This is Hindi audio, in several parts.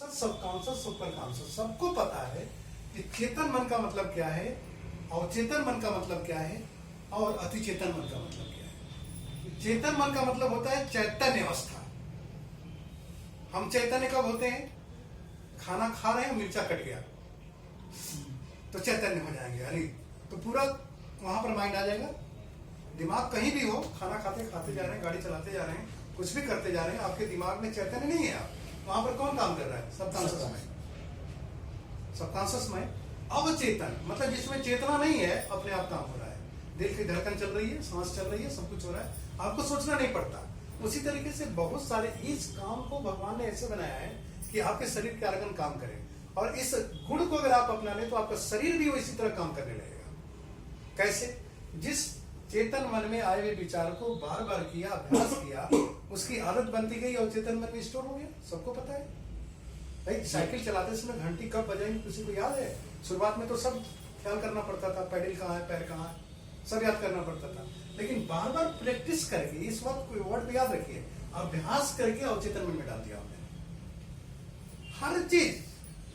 सबकॉन्शियस सुपर कॉन्शियस सबको पता है कि चेतन मन का मतलब क्या है, अवचेतन मन का मतलब क्या है और अतिचेतन मन का मतलब क्या है। चेतन मन का मतलब होता है चैतन्य अवस्था। हम चैतन्य कब होते हैं? खाना खा रहे हैं, मिर्चा कट गया तो चैतन्य हो जाएंगे। अरे तो पूरा वहां पर माइंड आ जाएगा। दिमाग कहीं भी हो, खाना खाते खाते जा रहे हैं, गाड़ी चलाते जा रहे हैं, कुछ भी करते जा रहे हैं, आपके दिमाग में चैतन्य नहीं है। आप वहां पर कौन काम कर रहा है? Subconscious mind. सबकॉन्शियस माइंड अवचेतन मतलब जिसमें चेतना नहीं है, अपने आप काम हो रहा है। दिल की धड़कन चल रही है, सांस चल रही है, सब कुछ हो रहा है, आपको सोचना नहीं पड़ता। उसी तरीके से बहुत सारे इस काम को भगवान ने ऐसे बनाया है कि आपके शरीर के अर्गन काम करें, और इस गुण को अगर आप अपना लें तो आपका शरीर भी इसी तरह काम करने लगेगा। कैसे? जिस चेतन मन में आए हुए विचार को बार बार किया, अभ्यास किया, उसकी आदत बनती गई और चेतन मन में स्टोर हो गया। सबको पता है भाई, साइकिल चलाते समय घंटी कब बजाएंगे किसी को याद है? शुरुआत में तो सब ख्याल करना पड़ता था, पैडल कहाँ है, पैर कहाँ है, सब याद करना पड़ता था। लेकिन बार बार प्रैक्टिस करके, इस बात को वर्ड पे याद रखिए, अभ्यास करके अवचेतन मन में डाल दिया हमने। हर चीज,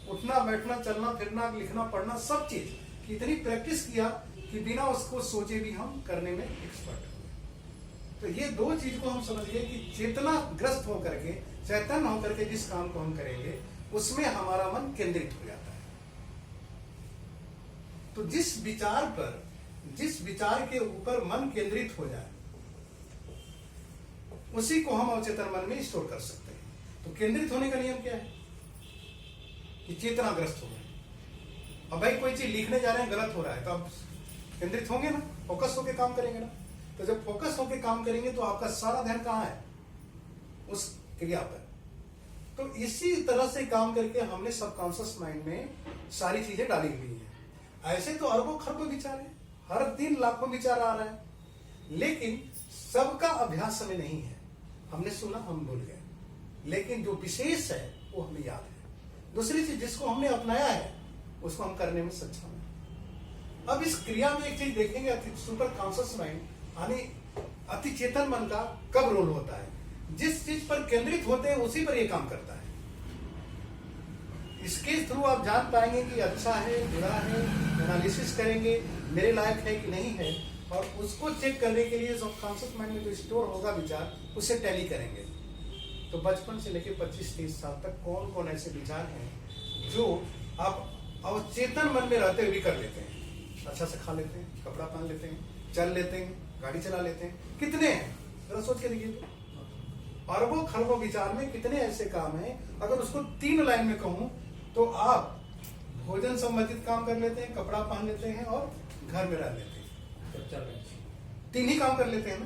उठना बैठना चलना फिरना लिखना पढ़ना, सब चीज इतनी प्रैक्टिस किया कि बिना उसको सोचे भी हम करने में एक्सपर्ट हो गए। तो ये दो चीज को हम समझ गए कि चेतना ग्रस्त होकर के, चैतन्य होकर के जिस काम को हम करेंगे उसमें हमारा मन केंद्रित हो जाता है। तो जिस विचार पर, जिस विचार के ऊपर मन केंद्रित हो जाए उसी को हम अवचेतन मन में स्टोर कर सकते हैं। तो केंद्रित होने का नियम क्या है? कि चेतनाग्रस्त हो गए। अब भाई कोई चीज लिखने जा रहे हैं, गलत हो रहा है, तो अब केंद्रित होंगे ना, फोकस होके काम करेंगे ना। तो जब फोकस होके काम करेंगे तो आपका सारा ध्यान कहाँ है? उस क्रिया पर। तो इसी तरह से काम करके हमने सबकॉन्शियस माइंड में सारी चीजें डाली हुई है। ऐसे तो अरबों खरबों विचार है, हर दिन लाखों विचार आ रहा है, लेकिन सबका अभ्यास हमें नहीं है। हमने सुना, हम भूल गए, लेकिन जो विशेष है वो हमें याद है। दूसरी चीज, जिसको हमने अपनाया है उसको हम करने में सक्षम है। अब इस क्रिया में एक चीज देखेंगे, सुपर कॉन्शियस माइंड यानी अतिचेतन मन का कब रोल होता है? जिस चीज पर केंद्रित होते हैं उसी पर यह काम करता है। इसके थ्रू आप जान पाएंगे कि अच्छा है, बुरा है, एनालिसिस करेंगे, मेरे लायक है कि नहीं है, और उसको चेक करने के लिए सबकॉन्शियस माइंड में जो स्टोर होगा विचार, उसे टैली करेंगे। तो बचपन से लेकर 25-30 साल तक कौन कौन ऐसे विचार हैं जो आप अवचेतन मन में रहते हुए भी कर लेते हैं? अच्छा से खा लेते हैं, कपड़ा पहन लेते हैं, चल लेते हैं, गाड़ी चला लेते हैं। कितने हैं जरा सोच के देखिए तो। अरबों खरबों विचार में कितने ऐसे काम हैं, अगर उसको 3 लाइन में कहूं तो आप भोजन संबंधित काम कर लेते हैं, कपड़ा पहन लेते हैं और घर में रह लेते हैं। 3 ही काम कर लेते हैं ना।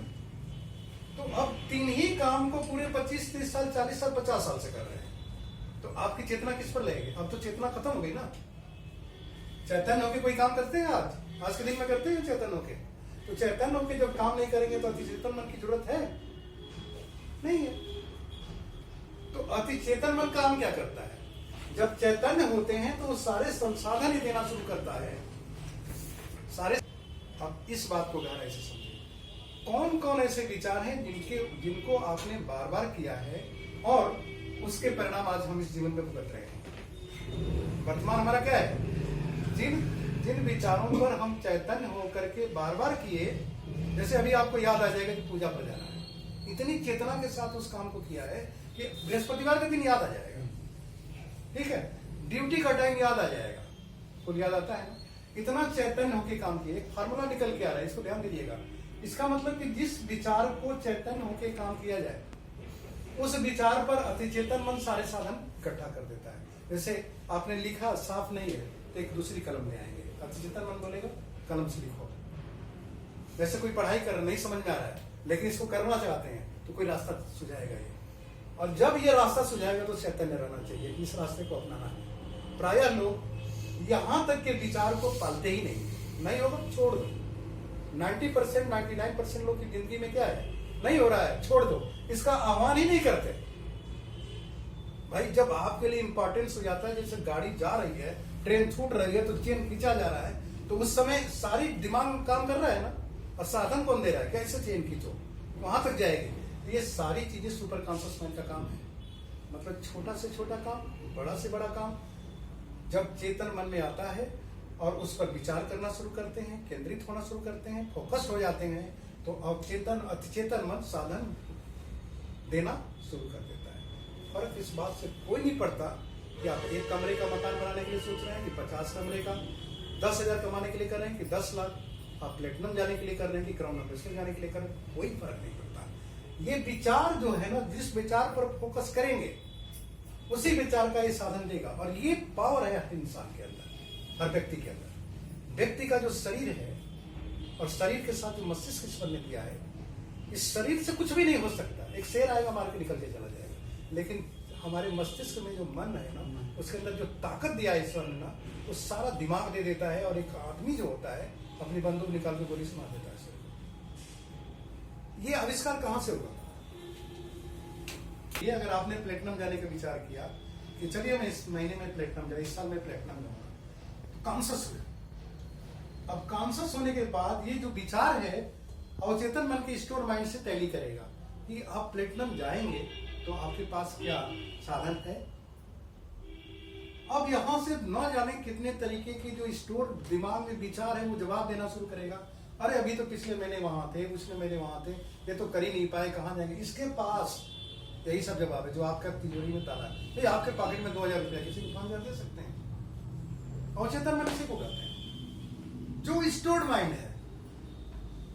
तो अब 3 ही काम को पूरे 25-30 साल 40 साल 50 साल से कर रहे हैं, तो आपकी चेतना किस पर लगेगी? अब तो चेतना खत्म हो गई ना। चैतन्य होके कोई काम करते हैं? आज के दिन में करते हैं चैतन्य होके? तो चैतन्य होके जब काम नहीं करेंगे तो अतिचेतन मन की जरूरत है नहीं है। तो अतिचेतन मन काम क्या करता है? जब चैतन्य होते हैं तो वो सारे संसाधन ही देना शुरू करता है सारे। अब इस बात को गहराई से समझिए, कौन कौन ऐसे विचार हैं जिनको आपने बार बार किया है और उसके परिणाम आज हम इस जीवन में भुगत रहे हैं। वर्तमान हमारा क्या है? जिन विचारों पर हम चैतन्य होकर के बार बार किए, जैसे अभी आपको याद आ जाएगा कि पूजा पर जाना है, इतनी चेतना के साथ उस काम को किया है कि बृहस्पतिवार के दिन याद आ जाएगा, ठीक है, ड्यूटी का टाइम याद आ जाएगा, कुल याद आता है ना। इतना चैतन्य होकर काम किए, एक फार्मूला निकल के आ रहा है, इसको ध्यान दीजिएगा। इसका मतलब कि जिस विचार को चैतन्य होकर काम किया जाए उस विचार पर अतिचेतन मन सारे साधन इकट्ठा कर देता है। जैसे आपने लिखा, साफ नहीं है तो एक दूसरी कलम ले आएंगे, अतिचेतन मन बोलेगा कलम से लिखो। जैसे कोई पढ़ाई कर नहीं समझ में आ रहा है लेकिन इसको करना चाहते हैं तो कोई रास्ता सुझाएगा ये, और जब ये रास्ता सुझाएगा तो चैतन्य रहना चाहिए, इस रास्ते को अपनाना है। प्रायः लोग यहाँ तक के विचार को पालते ही नहीं होगा, छोड़ दो। 90% 99% लोग की जिंदगी में क्या है? नहीं हो रहा है, छोड़ दो, इसका आह्वान ही नहीं करते। भाई जब आपके लिए इंपॉर्टेंस हो जाता है, जैसे गाड़ी जा रही है, ट्रेन छूट रही है तो चेन खींचा जा रहा है, तो उस समय सारी दिमाग काम कर रहा है ना, और साधन कौन दे रहा है? कैसे चेन खींचो, वहां तक जाएगी। ये सारी चीजें सुपर कॉन्शियस माइंड का काम है। मतलब छोटा से छोटा काम बड़ा से बड़ा काम जब चेतन मन में आता है और उस पर विचार करना शुरू करते हैं, केंद्रित होना शुरू करते हैं, फोकस्ड हो जाते हैं, तो अवचेतन अतिचेतन मन साधन देना शुरू कर देता है। फर्क इस बात से कोई नहीं पड़ता कि आप एक कमरे का मकान बनाने के लिए सोच रहे हैं कि 50 कमरे का, 10,000 कमाने के लिए कर रहे हैं कि 10 लाख, आप प्लेटिनम जाने के लिए कर रहे हैं कि क्राउन ऑपरेशन जाने के लिए कर रहे हैं, कोई फर्क नहीं पड़ता। ये विचार जो है ना, जिस विचार पर फोकस करेंगे उसी विचार का ये साधन देगा। और ये पावर है हर इंसान के अंदर, हर व्यक्ति के अंदर। व्यक्ति का जो शरीर है और शरीर के साथ जो मस्तिष्क ईश्वर ने दिया है, इस शरीर से कुछ भी नहीं हो सकता। एक शेर आएगा मार के निकल के चला जाएगा, लेकिन हमारे मस्तिष्क में जो मन है ना, उसके अंदर जो ताकत दिया है ईश्वर ने ना, वो सारा दिमाग दे देता है। और एक आदमी जो होता है अपनी बंदूक निकाल के गोली से मार देता है। ये आविष्कार कहां से होगा? ये अगर आपने प्लेटिनम जाने का विचार किया कि चलिए मैं इस महीने में प्लेटिनम जाए, इस साल में प्लेटिनम जाऊंगा, तो कॉन्शस हुए। अब कॉन्शस होने के बाद ये जो विचार है अवचेतन मन के स्टोर माइंड से टैली करेगा कि आप प्लेटिनम जाएंगे तो आपके पास क्या साधन है। अब यहां से न जाने कितने तरीके के जो स्टोर दिमाग में विचार है वो जवाब देना शुरू करेगा। अरे अभी तो पिछले महीने वहां थे, पिछले महीने वहां थे, ये तो कर ही नहीं पाए, कहां जाएंगे। इसके पास यही सब जवाब है जो आपका तिजोरी में ताला है। तो आपके पॉकेट में 2,000 रुपया किसी को 5,000 दे सकते हैं। अवचेतन मन इसी को कहते हैं, जो स्टोर्ड माइंड है,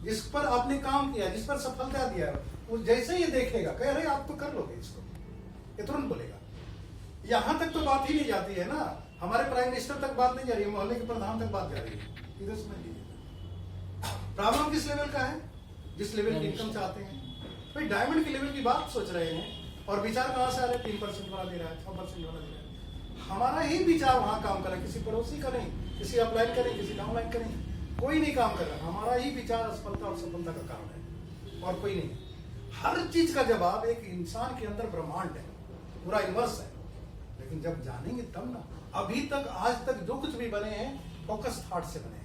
जिस पर आपने काम किया, जिस पर सफलता दिया, वो जैसे ही देखेगा कह रहे आप तो कर लोगे इसको, ये तुरंत बोलेगा। यहां तक तो बात ही नहीं जाती है ना, हमारे प्राइम मिनिस्टर तक बात नहीं जा रही है, मोहल्ले के प्रधान तक बात जा रही है। इधर समझ लीजिए प्रॉब्लम किस लेवल का है, जिस लेवल की इनकम चाहते हैं। भाई डायमंड के लेवल की बात सोच रहे हैं और विचार कहां से आ रहे हैं? 3% वाला दे रहा है, 6% वाला दे रहा है। हमारा ही विचार वहां काम कर रहा है, किसी पड़ोसी का नहीं, किसी अपलाइन का नहीं, किसी डाउनलाइन का नहीं, कोई नहीं काम कर रहा। हमारा ही विचार असफलता और सफलता का कारण है और कोई नहीं। हर चीज का जवाब एक इंसान के अंदर ब्रह्मांड है, पूरा यूनिवर्स है। लेकिन जब जानेंगे तब ना। अभी तक आज तक जो कुछ भी बने हैं फोकस थॉट से बने हैं,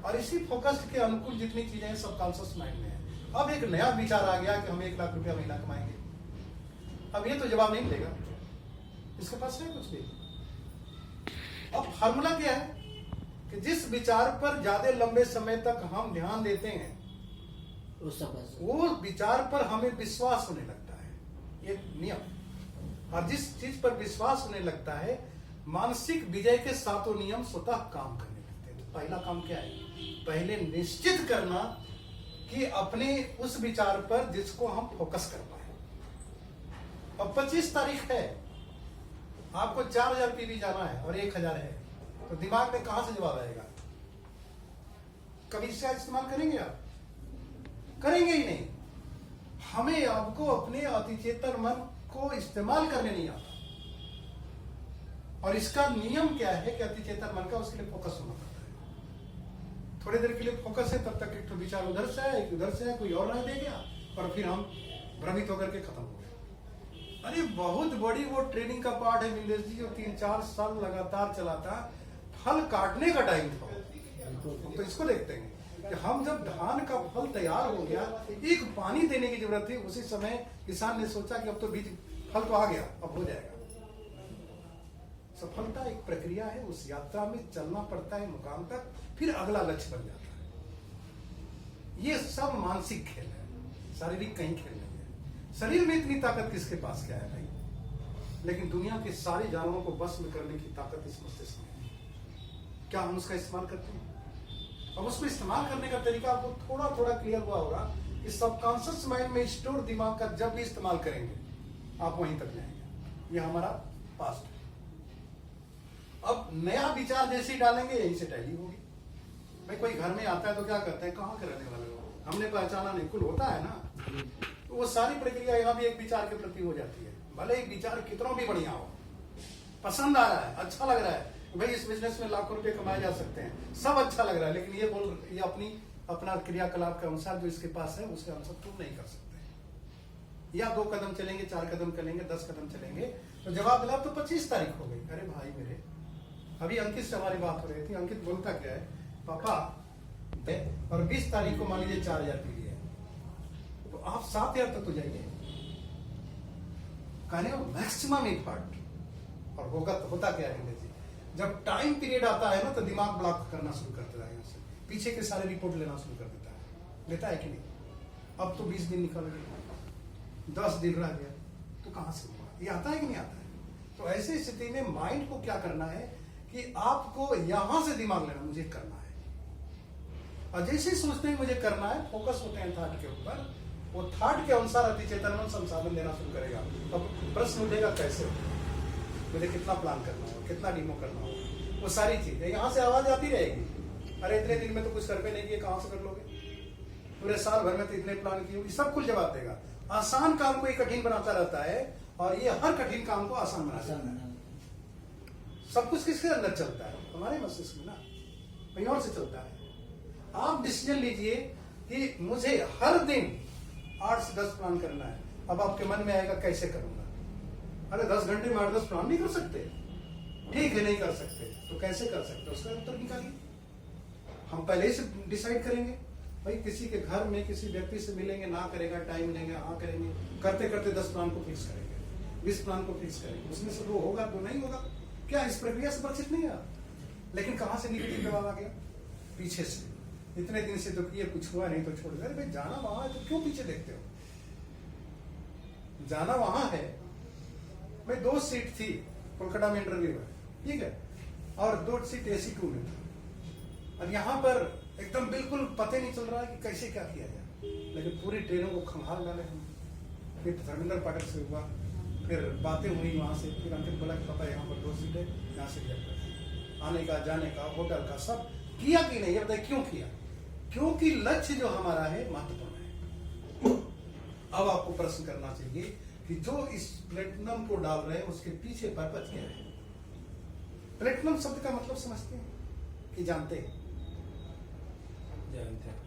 और इसी फोकस के अनुकूल जितनी चीजें हैं सब कॉन्शियस माइंड में है। अब एक नया विचार आ गया कि हम 1 लाख रुपया महीना कमाएंगे। अब ये तो जवाब नहीं मिलेगा, इसके पास है कुछ भी। अब फार्मूला क्या है कि जिस विचार पर ज्यादा लंबे समय तक हम ध्यान देते हैं वो विचार पर हमें विश्वास होने लगता है, ये नियम। और जिस चीज पर विश्वास होने लगता है, मानसिक विजय के सातों नियम स्वतः काम करने लगते हैं। तो पहला काम क्या है? पहले निश्चित करना कि अपने उस विचार पर जिसको हम फोकस कर पाए। अब 25 तारीख है, आपको 4,000 पीवी जाना है और 1,000 है, तो दिमाग में कहां से जवाब आएगा? कभी इसका इस्तेमाल करेंगे आप? करेंगे ही नहीं। हमें आपको अपने अतिचेतन मन को इस्तेमाल करने नहीं आता। और इसका नियम क्या है कि अतिचेतन मन का उसके लिए फोकस होना पड़ता है। थोड़ी देर के लिए फोकस है, तब तक एक तो विचार उधर से है, एक उधर से है, कोई और राय दे गया और फिर हम भ्रमित होकर के खत्म हो गए। अरे बहुत बड़ी वो ट्रेनिंग का पार्ट है नीलेश जी, जो 3-4 साल लगातार चलाता। फल काटने का टाइम था, तो इसको देखते हैं कि हम जब धान का फल तैयार हो गया, एक पानी देने की जरूरत थी, उसी समय किसान ने सोचा कि अब तो बीज फल तो आ गया, अब हो जाएगा। सफलता एक प्रक्रिया है, उस यात्रा में चलना पड़ता है मुकाम तक, फिर अगला लक्ष्य बन जाता है। ये सब मानसिक खेल है, शारीरिक कहीं खेल नहीं है। शरीर में इतनी ताकत किसके पास क्या है भाई? लेकिन दुनिया के सारे जानवरों को बस में करने की ताकत इस मस्तिष्क में है। क्या हम उसका इस्तेमाल करते हैं? अब उसको इस्तेमाल करने का तरीका आपको थोड़ा थोड़ा क्लियर हुआ होगा कि सबकॉन्शियस माइंड में स्टोर दिमाग का जब भी इस्तेमाल करेंगे आप वहीं तक जाएंगे। ये हमारा पास्ट है। अब नया विचार जैसे ही डालेंगे यहीं से टैली होगी। भाई कोई घर में आता है तो क्या करते हैं, कहाँ के रहने वाले हो, हमने पहचाना नहीं, कुल होता है ना। तो वो सारी प्रक्रिया यहाँ भी एक विचार के प्रति हो जाती है। भले ही विचार कितना भी बढ़िया हो, पसंद आ रहा है, अच्छा लग रहा है, भाई इस बिजनेस में लाखों रुपए कमाए जा सकते हैं, सब अच्छा लग रहा है, लेकिन ये अपना क्रियाकलाप के अनुसार जो इसके पास है उसके अनुसार तुम नहीं कर सकते। या 2 कदम चलेंगे, 4 कदम चलेंगे, 10 कदम चलेंगे, तो जवाब मिला तो 25 तारीख हो गई। अरे भाई मेरे, अभी अंकित से हमारी बात हो रही थी, अंकित बोलता क्या है, पापा और 20 तारीख को मान लीजिए 4,000 पी लिया, तो आप 7,000 तक तो जाइए। कहने को मैक्सिमम एफर्ट। और होता क्या है जी, जब टाइम पीरियड आता है ना तो दिमाग ब्लॉक करना शुरू कर देता है, यहाँ से पीछे के सारे रिपोर्ट लेना शुरू कर देता है। लेता है कि नहीं? अब तो 20 दिन निकल गए, 10 दिन रह गया, तो कहाँ से होगा? ये आता है कि नहीं आता है? तो ऐसी स्थिति में माइंड को क्या करना है कि आपको यहां से दिमाग लेना, मुझे करना है। और जैसे ही सोचते हैं मुझे करना है, फोकस होते हैं थॉट के ऊपर, वो थॉट के अनुसार अति चेतन मन संसाधन देना शुरू करेगा। अब प्रश्न उठेगा कैसे होगा, मुझे कितना प्लान करना होगा, कितना डीमो करना होगा, वो सारी चीजें यहाँ से आवाज आती रहेगी। अरे इतने दिन में तो कुछ कर पे नहीं किए, कहां से कर लोगे? पूरे साल भर में तो इतने प्लान किए, सब कुछ जवाब देगा। आसान काम को ये कठिन बनाता रहता है और ये हर कठिन काम को आसान बना देता है। सब कुछ किसके अंदर चलता है? हमारे मस्तिष्क में ना, कहीं और से चलता है। आप डिसीजन लीजिए कि मुझे हर दिन 8 से 10 प्लान करना है। अब आपके मन में आएगा कैसे करूंगा? अरे 10 घंटे में 8-10 प्लान नहीं कर सकते? ठीक है, नहीं कर सकते तो कैसे कर सकते, उसका उत्तर निकालिए। हम पहले ही से डिसाइड करेंगे, भाई किसी के घर में किसी व्यक्ति से मिलेंगे, ना करेगा, टाइम लेंगे, हाँ करेंगे, करते करते 10 प्लान को फिक्स करेंगे, 20 प्लान को फिक्स करेंगे, उसमें से 2 होगा, 2 नहीं होगा। क्या इस प्रक्रिया से परिचित नहीं है? लेकिन कहां से निगेटिव जवाब आ गया? पीछे से। इतने दिन से तो किए, कुछ हुआ नहीं तो छोड़ दे। भाई जाना वहां है तो क्यों पीछे देखते हो? जाना वहां है। भाई 2 सीट थी कोलकाता में, इंटरव्यू है, ठीक है, और 2 सीट AC 2 में था। और यहाँ पर एकदम बिल्कुल पता नहीं चल रहा है कि कैसे क्या किया जाए, लेकिन पूरी ट्रेनों को खंगाल डाले हम। फिर धर्मेंद्र पाठक से हुआ, फिर बातें हुई वहां से, फिर अंकित बोला कि पापा यहाँ पर 2 सीट है, यहाँ से क्या आने का, जाने का, होटल का, सब किया कि नहीं? ये बताइए क्यों किया? क्योंकि लक्ष्य जो हमारा है महत्वपूर्ण है। अब आपको प्रश्न करना चाहिए कि जो इस प्लेटिनम को डाल रहे हैं उसके पीछे पर्पज क्या है? प्लेटिनम शब्द का मतलब समझते हैं कि जानते हैं? जानते हैं।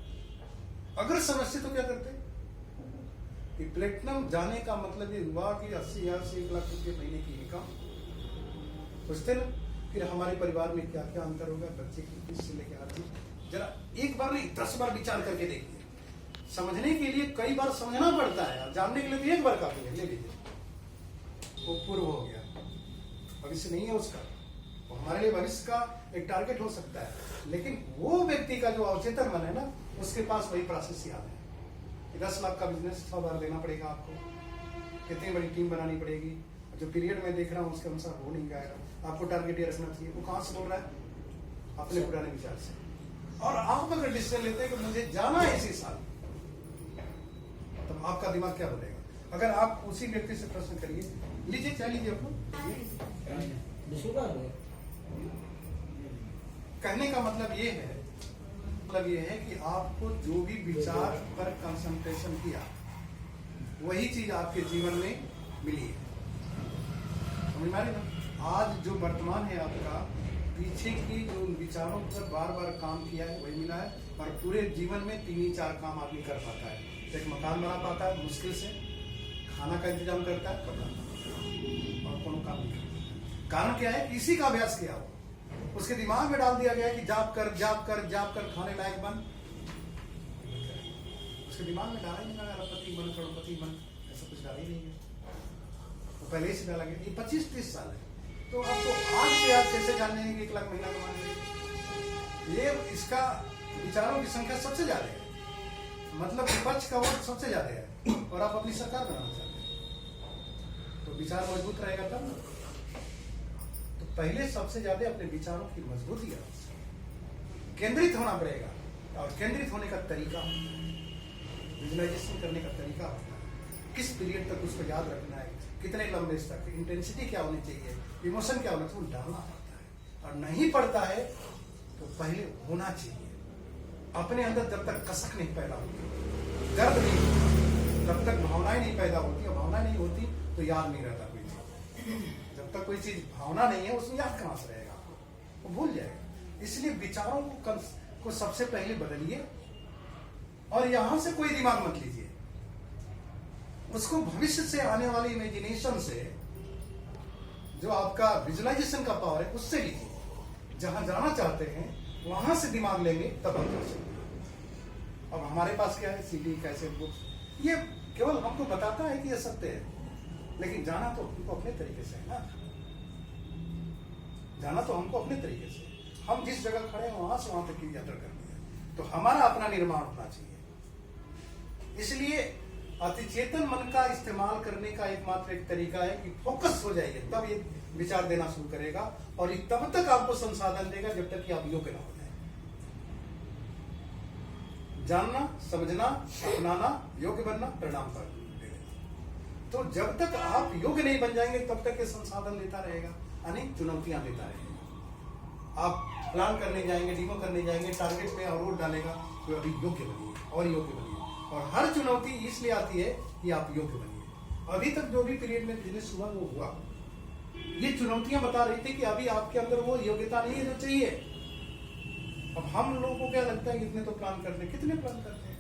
अगर समझते तो क्या करते? कि प्लेटिनम जाने का मतलब ये हुआ कि 80,000 से 1 लाख रुपये महीने की इनकम, सोचते ना? फिर हमारे परिवार में क्या क्या अंतर होगा, बच्चे की फीस से लेकर हर चीज। जरा एक बार नहीं 10 बार विचार करके देखिए। समझने के लिए कई बार समझना पड़ता है, जानने के लिए तो एक बार काफी है। ले लीजिए, वो पूर्व हो गया, भविष्य नहीं है उसका। वो हमारे लिए भविष्य का एक टारगेट हो सकता है, लेकिन वो व्यक्ति का जो अवचेतन मन है ना, उसके पास वही प्रोसेस याद है। 10 लाख का बिजनेस 6 बार देना पड़ेगा आपको, कितनी बड़ी टीम बनानी पड़ेगी, जो पीरियड में देख रहा हूँ उसके अनुसार हो नहीं जाएगा। आपको टारगेट ये रखना चाहिए। वो कहाँ से बोल रहा है? अपने पुराने विचार से। और आप अगर डिसीजन लेते हैं कि मुझे जाना है इसी साल, तो आपका दिमाग क्या बोलेगा? अगर आप उसी व्यक्ति से प्रश्न करिए, लीजिए चाय लीजिए अपना। कहने का मतलब ये है कि आपको जो भी विचार पर कंसंट्रेशन किया, वही चीज आपके जीवन में मिली है। समझ में आ रही ना? आज जो वर्तमान है आपका, पीछे की जो विचारों पर बार बार काम किया है वही मिला है। और पूरे जीवन में 3-4 काम आदमी कर पाता है। एक मकान बना पाता है मुश्किल से, खाना का इंतजाम करता है, कपड़ा, और कोनो काम नहीं करता। कारण क्या है? इसी का अभ्यास किया हो, उसके दिमाग में डाल दिया गया है कि जाप कर जाप कर जाप कर, खाने लायक बन। उसके दिमाग में डाला ही नहीं, अरबपति बन, करोड़पति बन, ऐसा कुछ डाला ही नहीं है। तो पहले ही से डाला गया। ये 25-30 साल है, तो आपको आज से आज कैसे जानने हैं कि 1 लाख महीना कमाने? ये इसका विचारों की संख्या सबसे ज्यादा है, मतलब विपक्ष का वोट सबसे ज्यादा है, और आप अपनी सरकार बनाना चाहते हैं। तो विचार मजबूत रहेगा तब ना। तो पहले सबसे ज्यादा अपने विचारों की मजबूती है, केंद्रित होना पड़ेगा। और केंद्रित होने का तरीका, विजुअलाइजेशन करने का तरीका होता है। किस पीरियड तक उसको याद रखना है, कितने लंबे तक, इंटेंसिटी क्या होनी चाहिए, इमोशन क्या होना चाहिए, डालना पड़ता है। और नहीं पड़ता है तो पहले होना चाहिए। अपने अंदर जब तक कसक नहीं पैदा होती, दर्द नहीं होता, जब तक भावनाएं नहीं पैदा होती, और भावनाएं नहीं होती तो याद नहीं रहता कोई चीज। जब तक कोई चीज भावना नहीं है, उसमें याद कहां से रहेगा आपको? वो भूल जाएगा। इसलिए विचारों को सबसे पहले बदलिए, और यहां से कोई दिमाग मत लीजिए। उसको भविष्य से आने वाली इमेजिनेशन से, जो आपका विजुअलाइजेशन का पावर है, उससे लीजिए। जहां जाना चाहते हैं वहां से दिमाग लेंगे, तब हम कर सकते हैं। अब हमारे पास क्या है? CD, cassette, books. ये केवल हमको बताता है कि ये सत्य है, लेकिन जाना तो हमको अपने तरीके से है ना, जाना तो हमको अपने तरीके से। हम जिस जगह खड़े हैं वहां से वहां तक की यात्रा करनी है, तो हमारा अपना निर्माण होना चाहिए। इसलिए अतिचेतन मन का इस्तेमाल करने का एकमात्र एक तरीका है कि फोकस हो जाइए, तब ये विचार देना शुरू करेगा, और ये तब तक आपको संसाधन देगा जब तक कि आप योग्य ना हो जाए। जानना, समझना, अपनाना, योग्य बनना, परिणाम कर देना। तो जब तक आप योग्य नहीं बन जाएंगे तब तक ये संसाधन देता रहेगा, अनेक चुनौतियां देता रहेगा। आप प्लान करने जाएंगे, डीमो करने जाएंगे, टारगेट पे अवरोध डालेगा, तो अभी योग्य बनिए और योग्य बनिए। और हर चुनौती इसलिए आती है कि आप योग्य बनिए। अभी तक जो भी पीरियड में बिजनेस हुआ वो हुआ, ये चुनौतियां बता रही थी कि अभी आपके अंदर वो योग्यता नहीं है जो चाहिए। अब हम लोगों को क्या लगता है, इतने तो प्लान करते हैं, कितने प्लान करते हैं?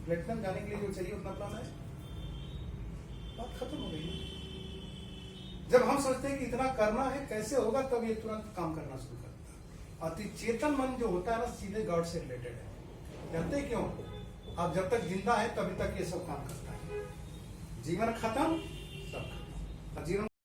प्लेटिनम जाने के लिए जो चाहिए उतना प्लान है, बात खत्म हो गई। जब हम सोचते हैं कि इतना करना है, कैसे होगा, तब ये तुरंत काम करना शुरू करता है। अति चेतन मन जो होता है ना, सीधे गॉड से रिलेटेड है। कहते हैं क्यों? आप जब तक जिंदा है तभी तक ये सब काम करता है। जीवन खत्म, सब खत्म। जीवन